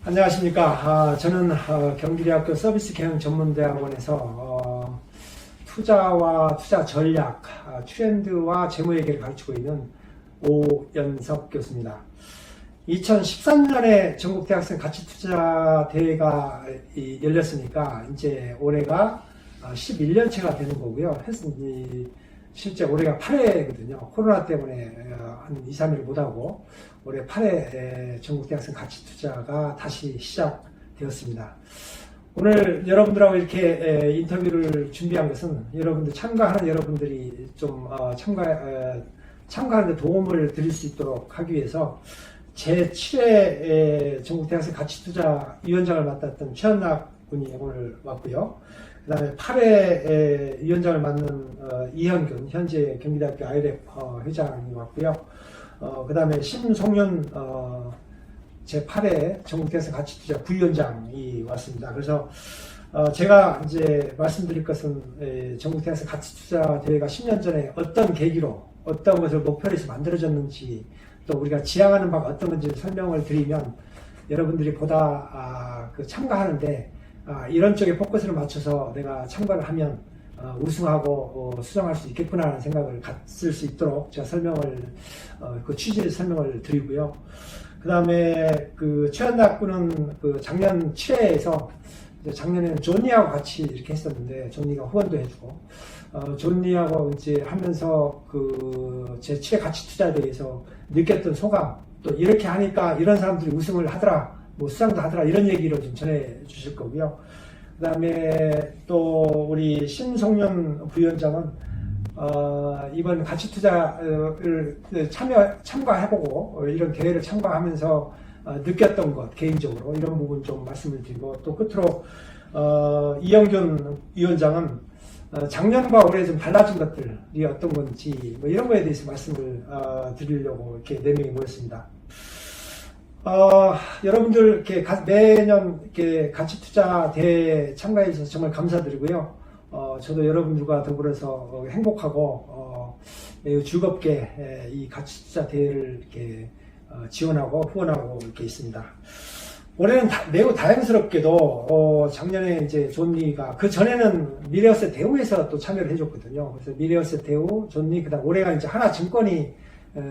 안녕하십니까. 저는 경기대학교 서비스경영전문대학원에서 투자와 투자 전략, 트렌드와 재무 얘기를 가르치고 있는 오연석 교수입니다. 2013년에 전국대학생 가치투자 대회가 열렸으니까 이제 올해가 11년째가 되는 거고요. 실제 올해가 8회거든요. 코로나 때문에 한 2, 3일 못하고 올해 8회 전국대학생 가치투자가 다시 시작되었습니다. 오늘 여러분들하고 이렇게 인터뷰를 준비한 것은 참가하는 여러분들이 좀 참가하는 데 도움을 드릴 수 있도록 하기 위해서 제7회 전국대학생 가치투자 위원장을 맡았던 최현락 군이 오늘 왔고요. 그 다음에 8회 위원장을 맡는 이현균, 현재 경기대학교 IRF 회장이 왔고요. 그 다음에 심송윤 제8회 전국대학생 가치투자 부위원장이 왔습니다. 그래서 제가 이제 말씀드릴 것은 전국대학생 가치투자 대회가 10년 전에 어떤 계기로 어떤 것을 목표로 해서 만들어졌는지 또 우리가 지향하는 바가 어떤 건지 설명을 드리면 여러분들이 보다 참가하는데 이런 쪽에 포커스를 맞춰서 내가 참가를 하면 우승하고 수상할 수 있겠구나 하는 생각을 갖을 수 있도록 제가 그 취지를 설명을 드리고요. 그 다음에 최현락 군은 작년 7회에서 작년에는 존니하고 같이 이렇게 했었는데 존니가 후원도 해주고 존니하고 이제 하면서 제 7회 가치투자에 대해서 느꼈던 소감 또 이렇게 하니까 이런 사람들이 우승을 하더라 수상도 하더라 이런 얘기를 좀 전해 주실 거고요. 그 다음에 또 우리 심성윤 부위원장은 이번 가치투자를 참가해보고 이런 대회를 참가하면서 느꼈던 것 개인적으로 이런 부분 좀 말씀을 드리고 또 끝으로 이영균 위원장은 작년과 올해 좀 달라진 것들이 어떤 건지 이런 거에 대해서 말씀을 드리려고 이렇게 4명이 모였습니다. 여러분들 매년 가치투자 대회에 참가해 주셔서 정말 감사드리고요. 저도 여러분들과 더불어서 행복하고 매우 즐겁게 이 가치투자 대회를 이렇게 지원하고 후원하고 이렇게 있습니다. 올해는 매우 다행스럽게도 작년에 이제 존니가 전에는 미래어셋 대우에서 또 참여를 해줬거든요. 그래서 미래어셋 대우, 존니, 그다음 올해가 이제 하나증권이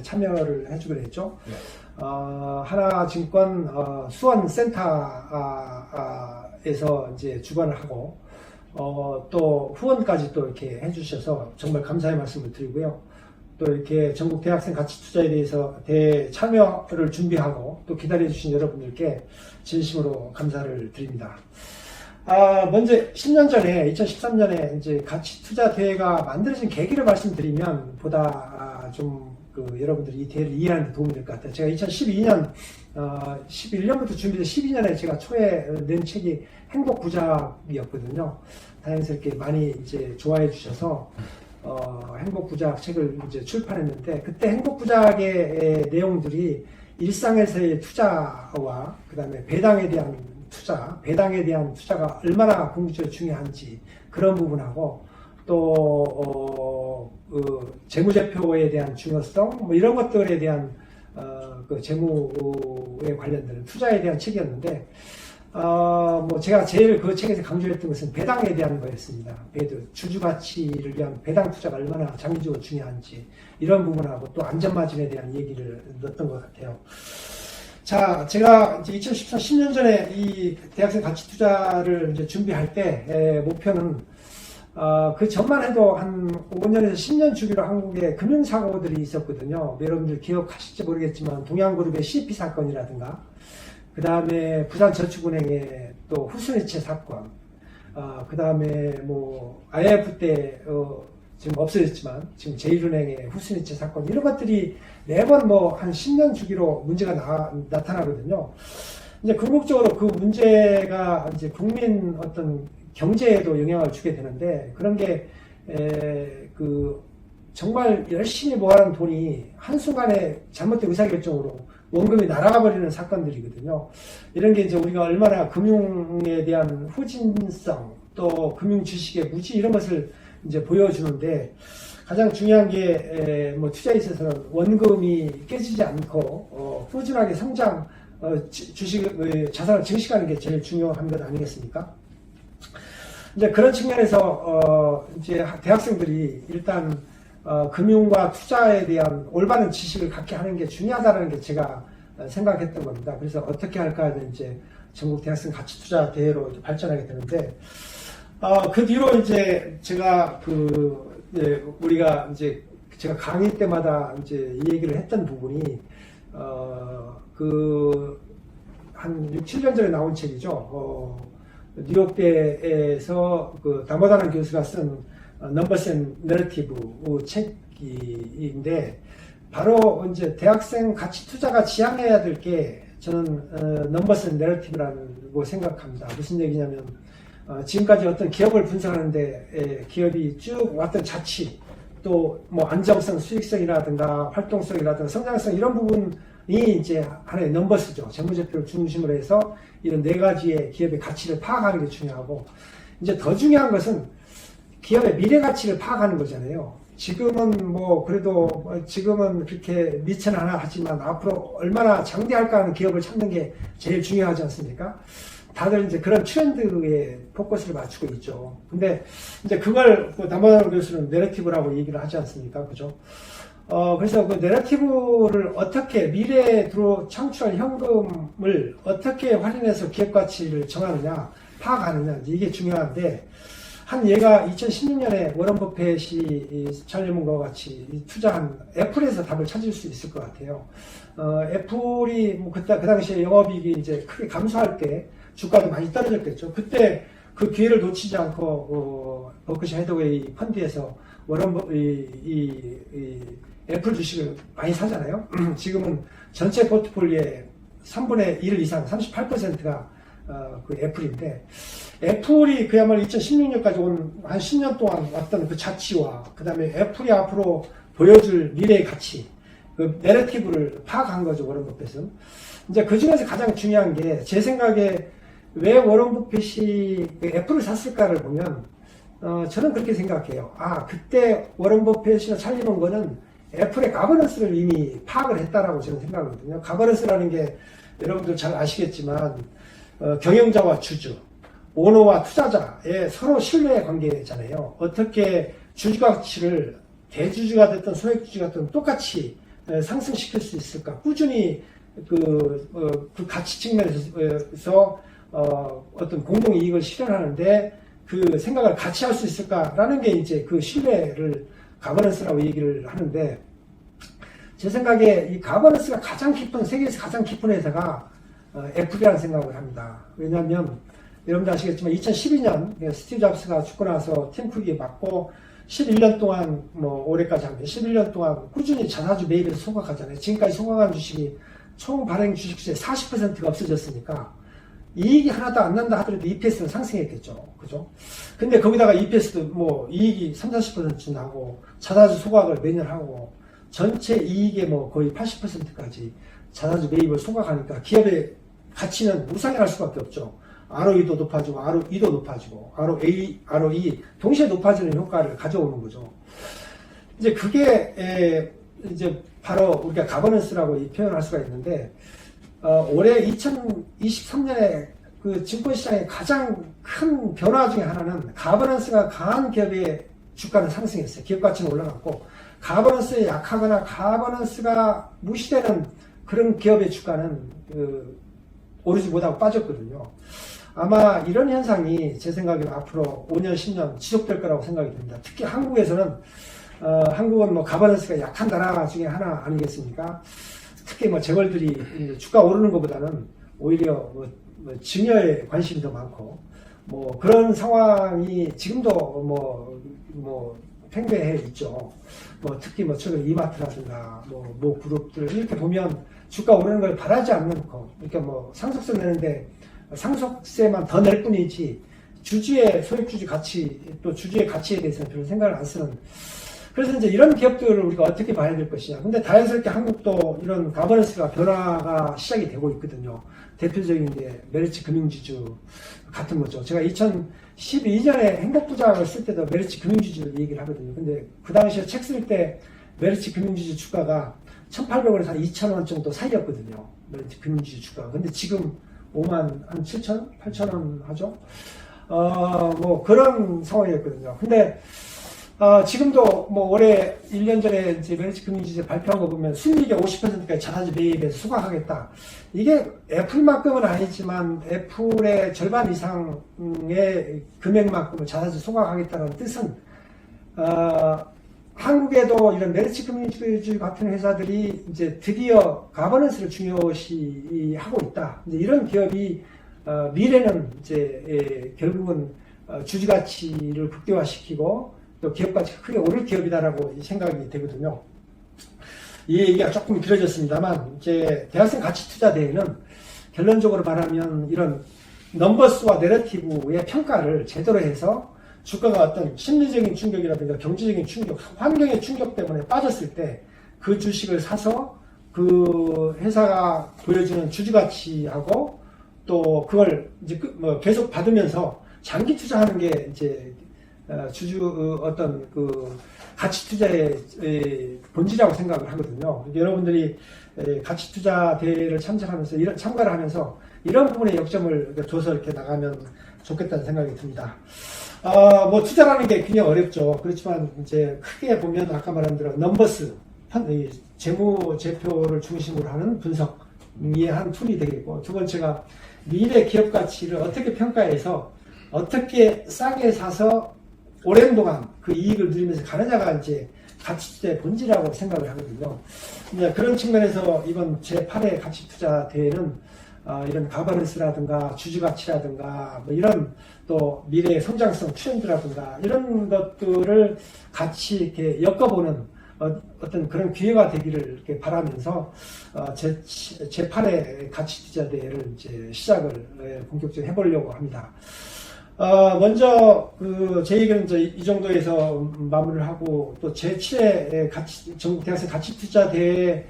참여를 해주기로 했죠. 네. 하나증권 수원센터에서 이제 주관을 하고 또 후원까지 또 이렇게 해주셔서 정말 감사의 말씀을 드리고요. 또 이렇게 전국 대학생 가치투자에 대해서 참여를 준비하고 또 기다려주신 여러분들께 진심으로 감사를 드립니다. 먼저 10년 전에 2013년에 이제 가치투자 대회가 만들어진 계기를 말씀드리면 보다 좀 여러분들이 이 대회를 이해하는 데 도움이 될 것 같아요. 제가 2012년 11년부터 준비된 12년에 제가 초에 낸 책이 행복부작이었거든요. 다행스럽게 많이 이제 좋아해 주셔서 행복부작 책을 이제 출판했는데 그때 행복부작의 내용들이 일상에서의 투자와 그 다음에 배당에 대한 투자가 얼마나 궁극적으로 중요한지 그런 부분하고 또 재무제표에 대한 중요성 이런 것들에 대한 재무에 관련된 투자에 대한 책이었는데 제가 제일 그 책에서 강조했던 것은 배당에 대한 거였습니다. 주주 가치를 위한 배당 투자가 얼마나 장기적으로 중요한지 이런 부분하고 또 안전마진에 대한 얘기를 넣었던 것 같아요. 자, 제가 이제 2014, 10년 전에 이 대학생 가치 투자를 이제 준비할 때 목표는 그 전만 해도 한 5년에서 10년 주기로 한국에 금융사고들이 있었거든요. 여러분들 기억하실지 모르겠지만 동양그룹의 CP 사건이라든가 그 다음에 부산저축은행의 또 후순위채 사건 그 다음에 IMF 때 지금 없어졌지만 지금 제1은행의 후순위채 사건 이런 것들이 매번 한 10년 주기로 문제가 나타나거든요. 이제 궁극적으로 그 문제가 이제 국민 어떤 경제에도 영향을 주게 되는데 그런 게 정말 열심히 모아놓은 돈이 한순간에 잘못된 의사결정으로 원금이 날아가 버리는 사건들이거든요. 이런 게 이제 우리가 얼마나 금융에 대한 후진성 또 금융 지식의 무지 이런 것을 이제 보여주는데 가장 중요한 게 투자에 있어서는 원금이 깨지지 않고 꾸준하게 성장 자산을 증식하는 게 제일 중요한 것 아니겠습니까? 이제 그런 측면에서 이제 대학생들이 일단 금융과 투자에 대한 올바른 지식을 갖게 하는 게 중요하다는 게 제가 생각했던 겁니다. 그래서 어떻게 할까는 이제 전국 대학생 가치 투자 대회로 발전하게 되는데, 그 뒤로 이제 제가 우리가 이제 제가 강의 때마다 이제 이 얘기를 했던 부분이, 한 6, 7년 전에 나온 책이죠. 뉴욕대에서 다모다란 교수가 쓴 넘버스 앤 내러티브 책인데, 바로 이제 대학생 가치 투자가 지향해야 될 게 저는 넘버스 앤 내러티브라고 생각합니다. 무슨 얘기냐면, 지금까지 어떤 기업을 분석하는데 기업이 쭉 왔던 자치, 또 뭐 안정성, 수익성이라든가 활동성이라든가 성장성 이런 부분이 이제 하나의 넘버스죠. 재무제표를 중심으로 해서 이런 네 가지의 기업의 가치를 파악하는 게 중요하고, 이제 더 중요한 것은 기업의 미래 가치를 파악하는 거잖아요. 지금은 그래도 지금은 그렇게 미천은 하나 하지만 앞으로 얼마나 장대할까 하는 기업을 찾는 게 제일 중요하지 않습니까? 다들 이제 그런 트렌드에 포커스를 맞추고 있죠. 근데 이제 그걸 담보다란 교수는 내러티브라고 얘기를 하지 않습니까? 그죠? 그래서 그 내러티브를 어떻게 미래에 창출할 현금을 어떻게 활용해서 기업 가치를 정하느냐, 파악하느냐, 이게 중요한데, 한 예가 2016년에 워런 버핏이 찰리문과 같이 투자한 애플에서 답을 찾을 수 있을 것 같아요. 애플이 그 당시에 영업이익이 이제 크게 감소할 때 주가도 많이 떨어졌겠죠. 그때 그 기회를 놓치지 않고 버크셔 해더웨이 펀드에서 애플 주식을 많이 사잖아요. 지금은 전체 포트폴리오의 3분의 1 이상 38%가 그 애플인데, 애플이 그야말로 2016년까지 온 한 10년 동안 왔던 그 자치와 그 다음에 애플이 앞으로 보여줄 미래의 가치, 그 내러티브를 파악한 거죠, 워런 버핏은. 이제 그 중에서 가장 중요한 게, 제 생각에 왜 워런 버핏이 애플을 샀을까를 보면, 저는 그렇게 생각해요. 그때 워런 버핏이나 찰리 문거는 애플의 가버넌스를 이미 파악을 했다라고 저는 생각하거든요. 가버넌스라는 게 여러분들 잘 아시겠지만, 경영자와 주주, 오너와 투자자의 서로 신뢰의 관계잖아요. 어떻게 주주 가치를 대주주가 됐든 소액주주가 됐든 똑같이 상승시킬 수 있을까? 꾸준히 그 가치 측면에서 어떤 공동이익을 실현하는데 그 생각을 같이 할 수 있을까라는 게 이제 그 신뢰를 가버넌스라고 얘기를 하는데, 제 생각에 이 가버넌스가 가장 깊은, 세계에서 가장 깊은 회사가 애플이라는 생각을 합니다. 왜냐하면 여러분들 아시겠지만 2012년 스티브 잡스가 죽고 나서 팀 쿡이 맡고 11년 동안 올해까지 합니다. 11년 동안 꾸준히 자사주 매입에서 소각하잖아요. 지금까지 소각한 주식이 총 발행 주식수의 40%가 없어졌으니까 이익이 하나도 안 난다 하더라도 EPS는 상승했겠죠. 그죠? 근데 거기다가 EPS도 이익이 30~40% 나고 자사주 소각을 매년 하고 전체 이익의 거의 80%까지 자사주 매입을 소각하니까 기업의 가치는 우상향할 수밖에 없죠. ROE도 높아지고 ROE도 높아지고 ROE 동시에 높아지는 효과를 가져오는 거죠. 이제 그게 이제 바로 우리가 가버넌스라고 표현할 수가 있는데, 올해 2023년에 그 증권시장의 가장 큰 변화 중에 하나는 가버넌스가 강한 기업의 주가는 상승했어요. 기업 가치는 올라갔고, 가버넌스에 약하거나 가버넌스가 무시되는 그런 기업의 주가는 오르지 못하고 빠졌거든요. 아마 이런 현상이 제 생각에는 앞으로 5년, 10년 지속될 거라고 생각이 됩니다. 특히 한국에서는, 한국은 가버넌스가 약한 나라 중에 하나 아니겠습니까? 특히 재벌들이 주가 오르는 것보다는 오히려 증여에 관심이 더 많고, 그런 상황이 지금도 팽배해 있죠. 특히 최근 이마트라든가 모 그룹들 이렇게 보면 주가 오르는 걸 바라지 않는 거. 그러니까 상속세 내는데 상속세만 더 낼 뿐이지 주주의 소액주주 가치, 또 주주의 가치에 대해서는 별로 생각을 안 쓰는. 그래서 이제 이런 기업들을 우리가 어떻게 봐야 될 것이냐. 근데 자연스럽게 한국도 이런 가버넌스가 변화가 시작이 되고 있거든요. 대표적인 게 메리츠 금융지주 같은 거죠. 제가 2012년에 행복부장을 쓸 때도 메리츠 금융지주를 얘기를 하거든요. 근데 그 당시에 책 쓸 때 메리츠 금융지주 주가가 1,800원에서 한 2,000원 정도 사이였거든요. 금융지주 주가. 근데 지금 5만 한 7,000원, 8,000원 하죠. 뭐 그런 상황이었거든요. 근데 지금도 뭐 올해 1년 전에 이제 메리츠 금융지주 발표한 거 보면 순이익의 50%까지 자사주 매입해서 수강하겠다. 이게 애플만큼은 아니지만 애플의 절반 이상의 금액만큼을 자사주 수강하겠다는 뜻은 한국에도 이런 메리츠 금융지주 같은 회사들이 이제 드디어 가버넌스를 중요시하고 있다. 이제 이런 기업이 미래는 이제 결국은 주주 가치를 극대화시키고 또 기업 가치가 크게 오를 기업이다라고 생각이 되거든요. 이 얘기가 조금 길어졌습니다만 이제 대학생 가치 투자 대회는 결론적으로 말하면 이런 넘버스와 내러티브의 평가를 제대로 해서 주가가 어떤 심리적인 충격이라든가 경제적인 충격, 환경의 충격 때문에 빠졌을 때 그 주식을 사서 그 회사가 보여주는 주주 가치하고 또 그걸 이제 뭐 계속 받으면서 장기 투자하는 게 이제 어떤 그 가치 투자의 본질이라고 생각을 하거든요. 여러분들이 가치 투자 대회를 참가를 하면서 이런 부분에 역점을 둬서 이렇게 나가면 좋겠다는 생각이 듭니다. 뭐 투자라는 게 굉장히 어렵죠. 그렇지만 이제 크게 보면 아까 말한 대로 넘버스, 재무제표를 중심으로 하는 분석이 한 툴이 되겠고, 두 번째가 미래 기업 가치를 어떻게 평가해서 어떻게 싸게 사서 오랜 동안 그 이익을 누리면서 가느냐가 이제 가치 투자의 본질이라고 생각을 하거든요. 그런 측면에서 이번 제8회 가치 투자 대회는 이런 가버넌스라든가 주주 가치라든가 뭐 이런 또 미래의 성장성 트렌드라든가 이런 것들을 같이 이렇게 엮어보는 어떤 그런 기회가 되기를 이렇게 바라면서 제8회 가치 투자 대회를 이제 시작을 본격적으로 해보려고 합니다. 먼저 제 얘기는 이제 이 정도에서 마무리를 하고 또 제7회 전국 대학생 가치 투자 대회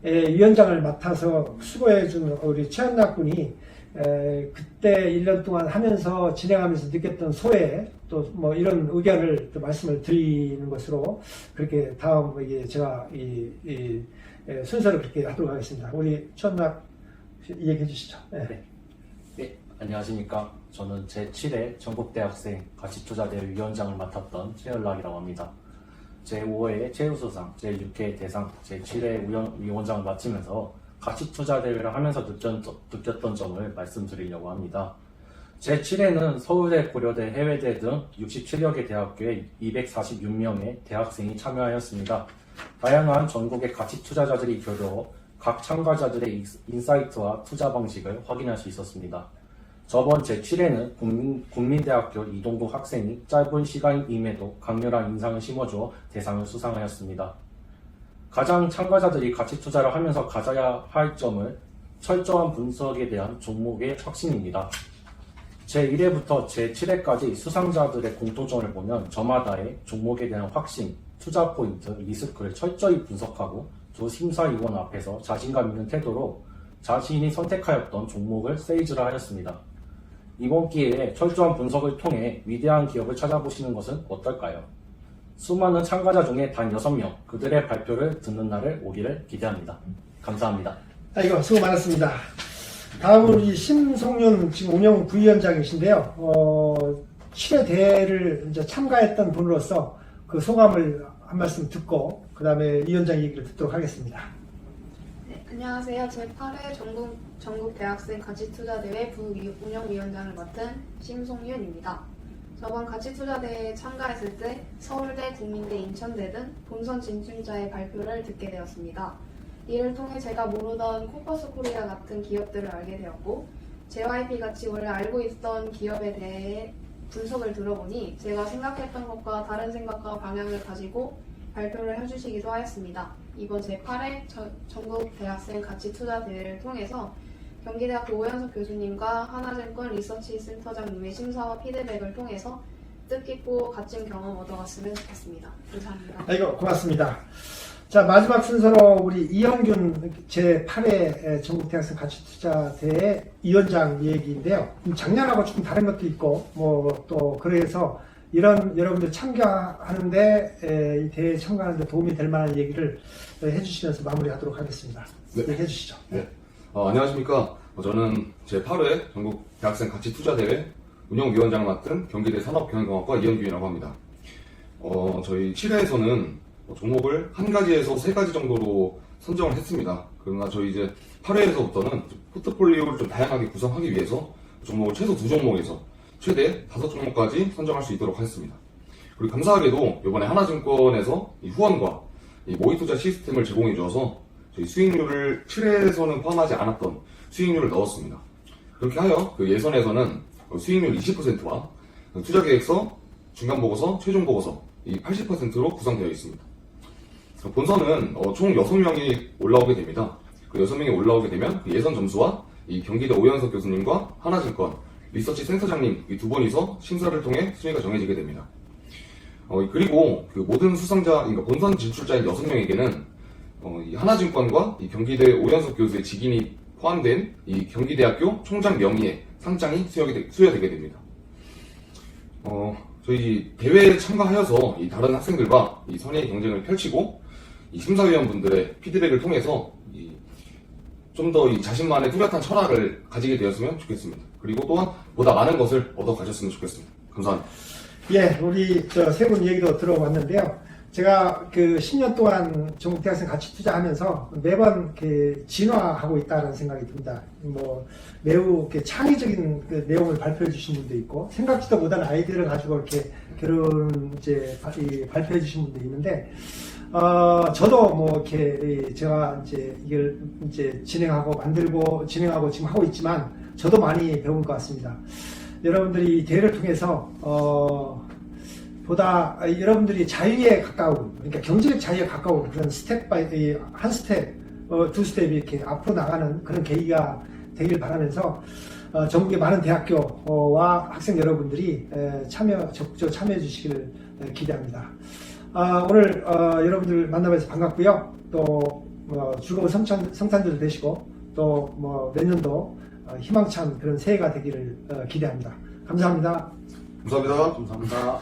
위원장을 맡아서 수고해준 우리 최한락 군이 그때 1년 동안 하면서 진행하면서 느꼈던 소회 또 뭐 이런 의견을 또 말씀을 드리는 것으로 그렇게 다음 제가 이 순서를 그렇게 하도록 하겠습니다. 우리 최한락 얘기해 주시죠. 네, 안녕하십니까. 저는 제7회 전국대학생 가치투자대회 위원장을 맡았던 최연락이라고 합니다. 제5회 최우수상, 제6회 대상, 제7회 위원장을 맡으면서 가치투자대회를 하면서 느꼈던 점을 말씀드리려고 합니다. 제7회는 서울대, 고려대, 해외대 등 67여 개 대학교에 246명의 대학생이 참여하였습니다. 다양한 전국의 가치투자자들이 교류해 각 참가자들의 인사이트와 투자 방식을 확인할 수 있었습니다. 저번 제7회는 국민대학교 이동국 학생이 짧은 시간임에도 강렬한 인상을 심어주어 대상을 수상하였습니다. 가장 참가자들이 가치 투자를 하면서 가져야 할 점은 철저한 분석에 대한 종목의 확신입니다. 제1회부터 제7회까지 수상자들의 공통점을 보면 저마다의 종목에 대한 확신, 투자 포인트, 리스크를 철저히 분석하고 두 심사위원 앞에서 자신감 있는 태도로 자신이 선택하였던 종목을 세이즈를 하였습니다. 이번 기회에 철저한 분석을 통해 위대한 기업을 찾아보시는 것은 어떨까요? 수많은 참가자 중에 단 6명, 그들의 발표를 듣는 날을 오기를 기대합니다. 감사합니다. 아이고, 수고 많았습니다. 다음으로 우리 심성윤 지금 운영 부위원장이신데요. 7회 대회를 이제 참가했던 분으로서 그 소감을 한 말씀 듣고 그 다음에 위원장 얘기를 듣도록 하겠습니다. 네, 안녕하세요. 제8회 전국 대학생 가치투자대회 부운영위원장을 맡은 심송윤입니다. 저번 가치투자대회에 참가했을 때 서울대, 국민대, 인천대 등 본선 진출자의 발표를 듣게 되었습니다. 이를 통해 제가 모르던 코퍼스 코리아 같은 기업들을 알게 되었고 JYP같이 원래 알고 있던 기업에 대해 분석을 들어보니 제가 생각했던 것과 다른 생각과 방향을 가지고 발표를 해주시기도 하였습니다. 이번 제8회 전국 대학생 가치투자대회를 통해서 경기대학교 오현석 교수님과 하나증권 리서치 센터장님의 심사와 피드백을 통해서 뜻깊고 값진 경험 얻어갔으면 좋겠습니다. 감사합니다. 아이고, 고맙습니다. 자, 마지막 순서로 우리 이영균 제8회 전국대학생 가치투자대회 위원장 얘기인데요. 작년하고 조금 다른 것도 있고, 뭐 또 그래서 이런 여러분들 참가하는데 이 대회에 참가하는데 도움이 될 만한 얘기를 해주시면서 마무리하도록 하겠습니다. 네. 얘기해 주시죠. 네. 안녕하십니까. 저는 제8회 전국 대학생 가치투자대회 운영위원장을 맡은 경기대 산업경영공학과 이현규이라고 합니다. 저희 7회에서는 종목을 한 가지에서 세 가지 정도로 선정을 했습니다. 그러나 저희 이제 8회에서부터는 포트폴리오를 좀 다양하게 구성하기 위해서 종목을 최소 2종목에서 최대 5종목까지 선정할 수 있도록 하였습니다. 그리고 감사하게도 이번에 하나증권에서 이 후원과 이 모의투자 시스템을 제공해 주어서 저희 수익률을 7회에서는 포함하지 않았던 수익률을 넣었습니다. 그렇게 하여 그 예선에서는 수익률 20%와 투자계획서, 중간보고서, 최종보고서 이 80%로 구성되어 있습니다. 본선은 총 6명이 올라오게 됩니다. 그 6명이 올라오게 되면 그 예선 점수와 이 경기대 오연석 교수님과 하나증권 리서치 센터장님 이 두 분이서 심사를 통해 순위가 정해지게 됩니다. 그리고 그 모든 수상자, 그러니까 본선 진출자인 6명에게는 이 하나증권과 이 경기대 오연석 교수의 직인이 포함된 이 경기대학교 총장 명의의 상장이 수여되게 됩니다. 저희 대회에 참가하여서 이 다른 학생들과 이 선의의 경쟁을 펼치고 이 심사위원분들의 피드백을 통해서 좀 더 이 자신만의 뚜렷한 철학을 가지게 되었으면 좋겠습니다. 그리고 또한 보다 많은 것을 얻어 가셨으면 좋겠습니다. 감사합니다. 예, 우리 세 분 얘기도 들어봤는데요. 제가 그 10년 동안 전국 대학생 가치 투자하면서 매번 그 진화하고 있다는 생각이 듭니다. 뭐 매우 이렇게 창의적인 그 내용을 발표해 주신 분도 있고 생각지도 못한 아이디어를 가지고 이렇게 발표해 주신 분도 있는데 저도 뭐 이렇게 제가 이제 이걸 이제 진행하고 지금 하고 있지만 저도 많이 배운 것 같습니다. 여러분들이 대회를 통해서 보다 여러분들이 자유에 가까운, 그러니까 경제적 자유에 가까운 그런 한 스텝, 두 스텝이 이렇게 앞으로 나가는 그런 계기가 되길 바라면서 전국의 많은 대학교와 학생 여러분들이 적극적으로 참여해 주시기를 기대합니다. 오늘 여러분들 만나뵈서 반갑고요. 또 즐거운 성탄절도 되시고 또 내년도 희망찬 그런 새해가 되기를 기대합니다. 감사합니다. 감사합니다. 감사합니다.